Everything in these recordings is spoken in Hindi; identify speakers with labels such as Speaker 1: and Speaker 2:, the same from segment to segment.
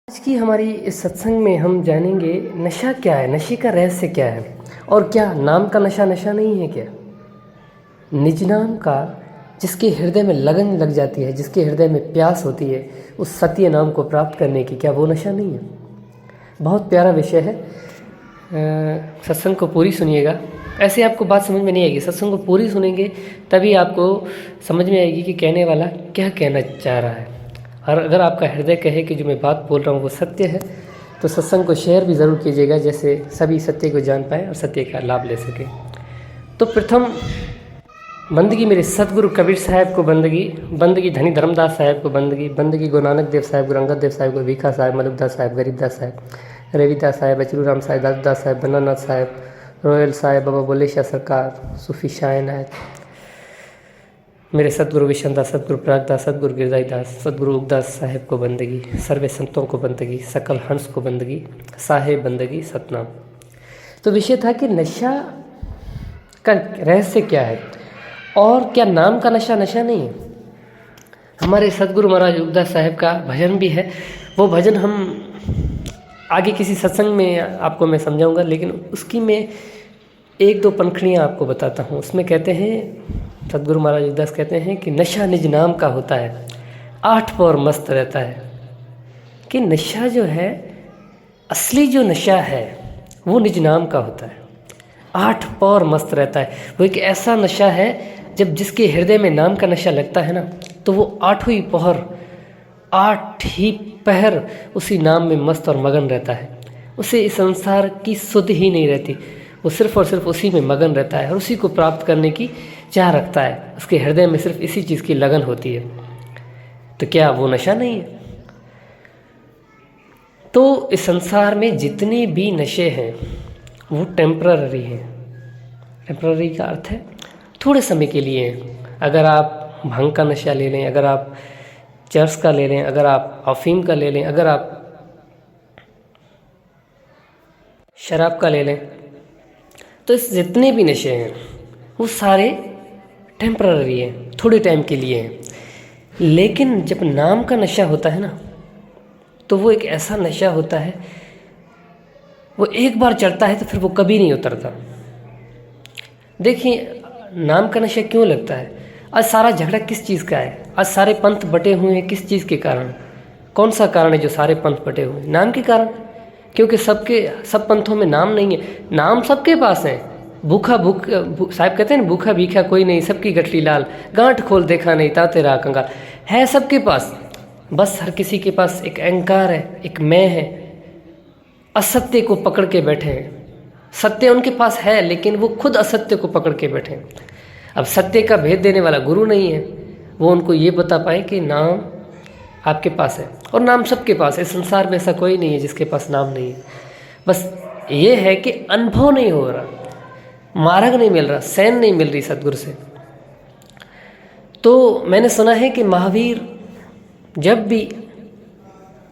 Speaker 1: आज की हमारी इस सत्संग में हम जानेंगे नशा क्या है, नशे का रहस्य क्या है और क्या नाम का नशा नशा नहीं है क्या। निज नाम का जिसके हृदय में लगन लग जाती है, जिसके हृदय में प्यास होती है उस सत्य नाम को प्राप्त करने की, क्या वो नशा नहीं है। बहुत प्यारा विषय है। सत्संग को पूरी सुनिएगा, ऐसे आपको बात समझ में नहीं आएगी। सत्संग को पूरी सुनेंगे तभी आपको समझ में आएगी कि कहने वाला क्या कहना चाह रहा है। और अगर आपका हृदय कहे कि जो मैं बात बोल रहा हूँ वो सत्य है तो सत्संग को शेयर भी ज़रूर कीजिएगा, जैसे सभी सत्य को जान पाएँ और सत्य का लाभ ले सकें। तो प्रथम बंदगी मेरे सतगुरु कबीर साहब को बंदगी, बंदगी धनी धर्मदास साहब को बंदगी, बंदगी गुरु नानक देव साहब, गुरु अंगद देव साहब को, भीखा साहब, मलुकदास साहब, गरीबदास साहब, रविदास साहब, अचलूराम साहब, दासदास साहब, बन्नानाथ साहब, रोयल साहब, बाबा बोले शाह सरकार, सूफी शाह नायक, मेरे सतगुरु विशनदास, सतगुरु प्रागदास, सतगुरु गिरजाईदास, सतगुरु उगदास साहेब को बंदगी, सर्वे संतों को बंदगी, सकल हंस को बंदगी, साहेब बंदगी सतनाम। तो विषय था कि नशा का रहस्य क्या है और क्या नाम का नशा नशा नहीं है। हमारे सतगुरु महाराज उगदास साहेब का भजन भी है, वो भजन हम आगे किसी सत्संग में आपको मैं समझाऊंगा, लेकिन उसकी मैं एक दो पंखड़ियाँ आपको बताता हूँ। उसमें कहते हैं, सतगुरु महाराज उगदास कहते हैं कि नशा निज नाम का होता है, 8 पौर मस्त रहता है। कि नशा जो है, असली जो नशा है वो निज नाम का होता है, 8 पौर मस्त रहता है। वो एक ऐसा नशा है जब जिसके हृदय में नाम का नशा लगता है ना, तो वो 8 ही पहर, 8 ही पहर उसी नाम में मस्त और मगन रहता है। उसे इस संसार की सुध ही नहीं रहती, वो सिर्फ और सिर्फ उसी में मगन रहता है और उसी को प्राप्त करने की चाह रखता है। उसके हृदय में सिर्फ इसी चीज़ की लगन होती है। तो क्या वो नशा नहीं है? तो इस संसार में जितने भी नशे हैं वो टेम्पररी हैं। टेम्पररी का अर्थ है थोड़े समय के लिए हैं। अगर आप भांग का नशा ले लें, अगर आप चर्स का ले लें, अगर आप अफीम का ले लें, अगर आप शराब का ले लें, तो इस जितने भी नशे हैं वो सारे टेम्पररी हैं, थोड़े टाइम के लिए हैं। लेकिन जब नाम का नशा होता है ना, तो वो एक ऐसा नशा होता है, वो एक बार चढ़ता है तो फिर वो कभी नहीं उतरता। देखिए नाम का नशा क्यों लगता है। आज सारा झगड़ा किस चीज़ का है? आज सारे पंथ बटे हुए हैं किस चीज़ के कारण? कौन सा कारण है जो सारे पंथ बटे हुए हैं? नाम के कारण। क्योंकि सब पंथों में नाम नहीं है। नाम सबके पास है। साहब कहते हैं ना, भूखा भीखा कोई नहीं, सबकी गठरी लाल, गांठ खोल देखा नहीं ताते रहा कंगाल। है सबके पास, बस हर किसी के पास एक अहंकार है, एक मैं है, असत्य को पकड़ के बैठे हैं। सत्य उनके पास है लेकिन वो खुद असत्य को पकड़ के बैठे हैं। अब सत्य का भेद देने वाला गुरु नहीं है, वो उनको ये बता पाए कि नाम आपके पास है और नाम सबके पास है। संसार में ऐसा कोई नहीं है जिसके पास नाम नहीं है। बस ये है कि अनुभव नहीं हो रहा, मार्ग नहीं मिल रहा, सैन नहीं मिल रही सतगुरु से। तो मैंने सुना है कि महावीर जब भी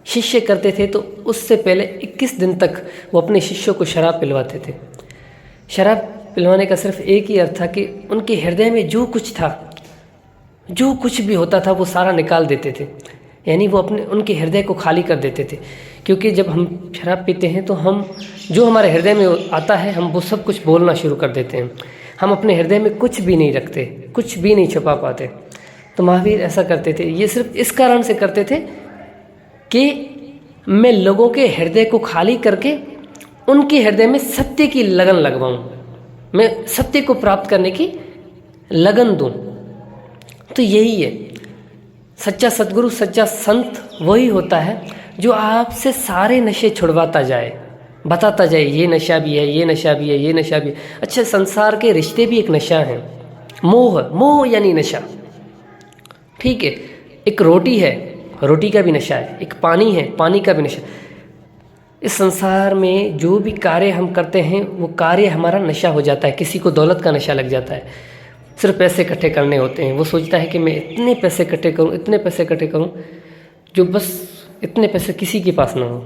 Speaker 1: शिष्य करते थे तो उससे पहले 21 दिन तक वो अपने शिष्यों को शराब पिलवाते थे। शराब पिलवाने का सिर्फ एक ही अर्थ था कि उनके हृदय में जो कुछ था, जो कुछ भी होता था वो सारा निकाल देते थे। यानी वो उनके हृदय को खाली कर देते थे। क्योंकि जब हम शराब पीते हैं तो हम जो हमारे हृदय में आता है हम वो सब कुछ बोलना शुरू कर देते हैं। हम अपने हृदय में कुछ भी नहीं रखते, कुछ भी नहीं छुपा पाते। तो महावीर ऐसा करते थे। ये सिर्फ इस कारण से करते थे कि मैं लोगों के हृदय को खाली करके उनके हृदय में सत्य की लगन लगवाऊं, मैं सत्य को प्राप्त करने की लगन दूं। तो यही है सच्चा सतगुरु, सच्चा संत वही होता है जो आपसे सारे नशे छुड़वाता जाए, बताता जाए ये नशा भी है, ये नशा भी है, ये नशा भी है। अच्छा, संसार के रिश्ते भी एक नशा है। मोह यानी नशा, ठीक है। एक रोटी है, रोटी का भी नशा है। एक पानी है, पानी का भी नशा। इस संसार में जो भी कार्य हम करते हैं वो कार्य हमारा नशा हो जाता है। किसी को दौलत का नशा लग जाता है, सिर्फ पैसे इकट्ठे करने होते हैं। वो सोचता है कि मैं इतने पैसे इकट्ठे करूं, इतने पैसे इकट्ठे करूं, जो बस इतने पैसे किसी के पास ना हो।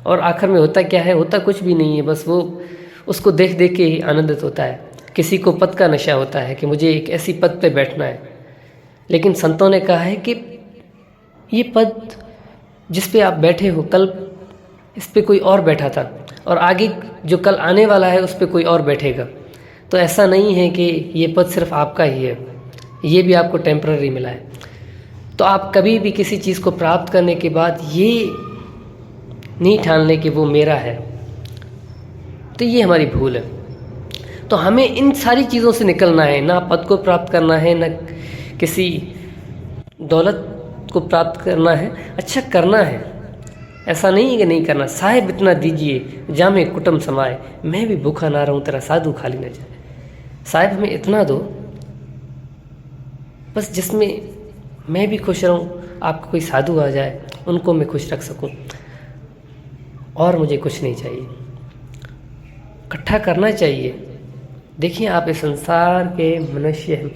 Speaker 1: और आखिर में होता क्या है? होता कुछ भी नहीं है, बस वो उसको देख देख के ही आनंदित होता है। किसी को पद का नशा होता है कि मुझे एक ऐसी पद पे बैठना है। लेकिन संतों ने कहा है कि ये पद जिस पे आप बैठे हो कल इस पे कोई और बैठा था और आगे जो कल आने वाला है उस पे कोई और बैठेगा। तो ऐसा नहीं है कि ये पद सिर्फ आपका ही है, ये भी आपको टेम्पररी मिला है। तो आप कभी भी किसी चीज़ को प्राप्त करने के बाद ये नहीं ठान लें कि वो मेरा है, तो ये हमारी भूल है। तो हमें इन सारी चीज़ों से निकलना है, ना पद को प्राप्त करना है, ना किसी दौलत को प्राप्त करना है, अच्छा करना है। ऐसा नहीं है कि नहीं करना। साहेब इतना दीजिए जामे कुटुम समाए, मैं भी भूखा ना रहूं तेरा साधु खाली न जाए। साहेब हमें इतना दो बस जिसमें मैं भी खुश रहूं, आपको कोई साधु आ जाए उनको मैं खुश रख सकूं, और मुझे कुछ नहीं चाहिए। इकट्ठा करना चाहिए। देखिए आप इस संसार के मनुष्य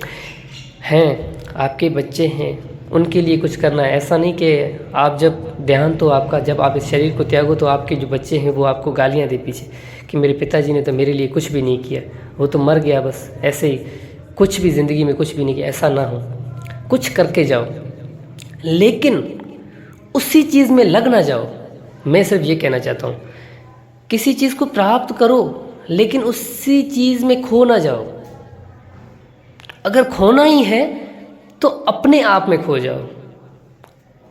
Speaker 1: हैं, आपके बच्चे हैं, उनके लिए कुछ करना है। ऐसा नहीं कि आप जब देहांत हो आपका, जब आप इस शरीर को त्यागो तो आपके जो बच्चे हैं वो आपको गालियां दे पीछे कि मेरे पिताजी ने तो मेरे लिए कुछ भी नहीं किया, वो तो मर गया बस ऐसे ही, कुछ भी ज़िंदगी में कुछ भी नहीं किया। ऐसा ना हो, कुछ करके जाओ, लेकिन उसी चीज़ में लग ना जाओ। मैं सिर्फ ये कहना चाहता हूँ, किसी चीज़ को प्राप्त करो लेकिन उसी चीज़ में खो ना जाओ। अगर खोना ही है तो अपने आप में खो जाओ,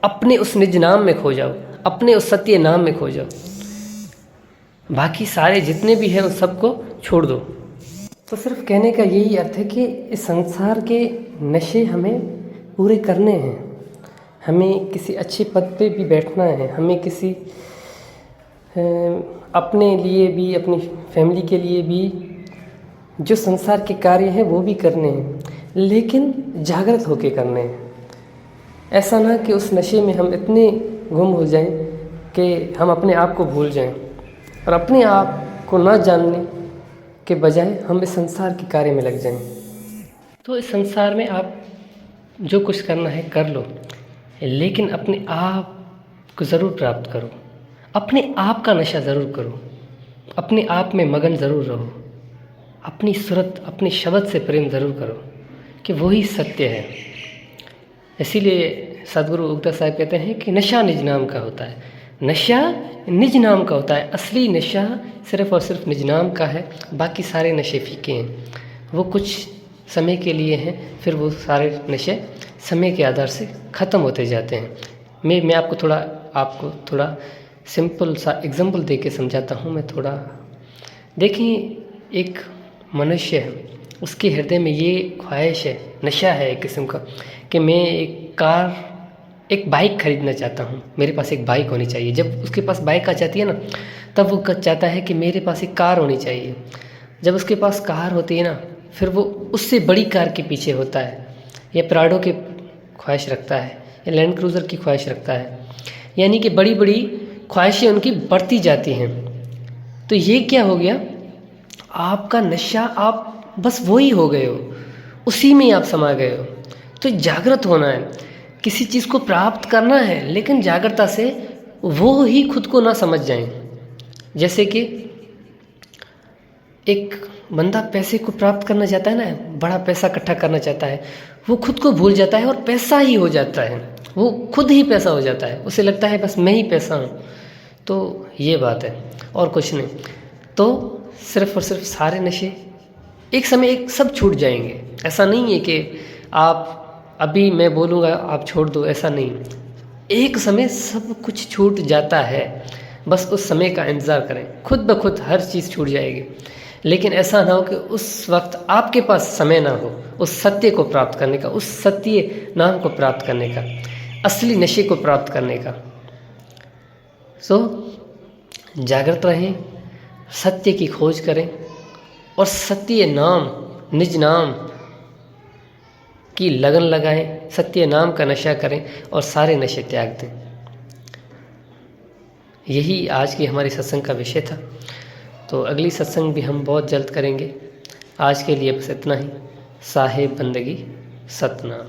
Speaker 1: अपने उस निज नाम में खो जाओ, अपने उस सत्य नाम में खो जाओ। बाकी सारे जितने भी हैं उन सबको छोड़ दो। तो सिर्फ कहने का यही अर्थ है कि इस संसार के नशे हमें पूरे करने हैं, हमें किसी अच्छे पद पे भी बैठना है, हमें किसी अपने लिए भी, अपनी फैमिली के लिए भी जो संसार के कार्य हैं वो भी करने हैं, लेकिन जागृत होके करने हैं। ऐसा ना कि उस नशे में हम इतने गुम हो जाएं कि हम अपने आप को भूल जाएं, और अपने आप को ना जानने के बजाय हम इस संसार के कार्य में लग जाएं। तो इस संसार में आप जो कुछ करना है कर लो, लेकिन अपने आप को ज़रूर प्राप्त करो, अपने आप का नशा ज़रूर करो, अपने आप में मगन ज़रूर रहो, अपनी सूरत, अपने शब्द से प्रेम ज़रूर करो कि वही सत्य है। इसीलिए सदगुरु उगता साहब कहते हैं कि नशा निज नाम का होता है, नशा निज नाम का होता है। असली नशा सिर्फ़ और सिर्फ निज नाम का है, बाकी सारे नशे फीके हैं, वो कुछ समय के लिए हैं, फिर वो सारे नशे समय के आधार से ख़त्म होते जाते हैं। मैं आपको थोड़ा सिंपल सा एग्जांपल दे के समझाता हूँ। मैं थोड़ा देखिए, एक मनुष्य है, उसके हृदय में ये ख्वाहिश है, नशा है एक किस्म का, कि मैं एक बाइक खरीदना चाहता हूँ, मेरे पास एक बाइक होनी चाहिए। जब उसके पास बाइक आ जाती है ना, तब वो चाहता है कि मेरे पास एक कार होनी चाहिए। जब उसके पास कार होती है ना, फिर वो उससे बड़ी कार के पीछे होता है, या प्राडो की ख्वाहिश रखता है, या लैंड क्रूज़र की ख्वाहिश रखता है। यानी कि बड़ी बड़ी ख्वाहिशें उनकी बढ़ती जाती हैं। तो ये क्या हो गया, आपका नशा, आप बस वही हो गए हो, उसी में आप समा गए हो। तो जागृत होना है, किसी चीज़ को प्राप्त करना है, लेकिन जागृता से वो ही खुद को ना समझ जाएं। जैसे कि एक बंदा पैसे को प्राप्त करना चाहता है ना, बड़ा पैसा इकट्ठा करना चाहता है, वो खुद को भूल जाता है और पैसा ही हो जाता है, वो खुद ही पैसा हो जाता है, उसे लगता है बस मैं ही पैसा हूँ। तो ये बात है और कुछ नहीं। तो सिर्फ और सिर्फ सारे नशे एक समय एक सब छूट जाएंगे। ऐसा नहीं है कि आप अभी मैं बोलूँगा आप छोड़ दो, ऐसा नहीं। एक समय सब कुछ छूट जाता है, बस उस समय का इंतज़ार करें, खुद ब खुद हर चीज़ छूट जाएगी। लेकिन ऐसा ना हो कि उस वक्त आपके पास समय ना हो उस सत्य को प्राप्त करने का, उस सत्य नाम को प्राप्त करने का, असली नशे को प्राप्त करने का। सो जागृत रहें, सत्य की खोज करें और सत्य नाम, निज नाम की लगन लगाएं, सत्य नाम का नशा करें और सारे नशे त्याग दें। यही आज की हमारी सत्संग का विषय था। तो अगली सत्संग भी हम बहुत जल्द करेंगे। आज के लिए बस इतना ही। साहेब बंदगी सतनाम।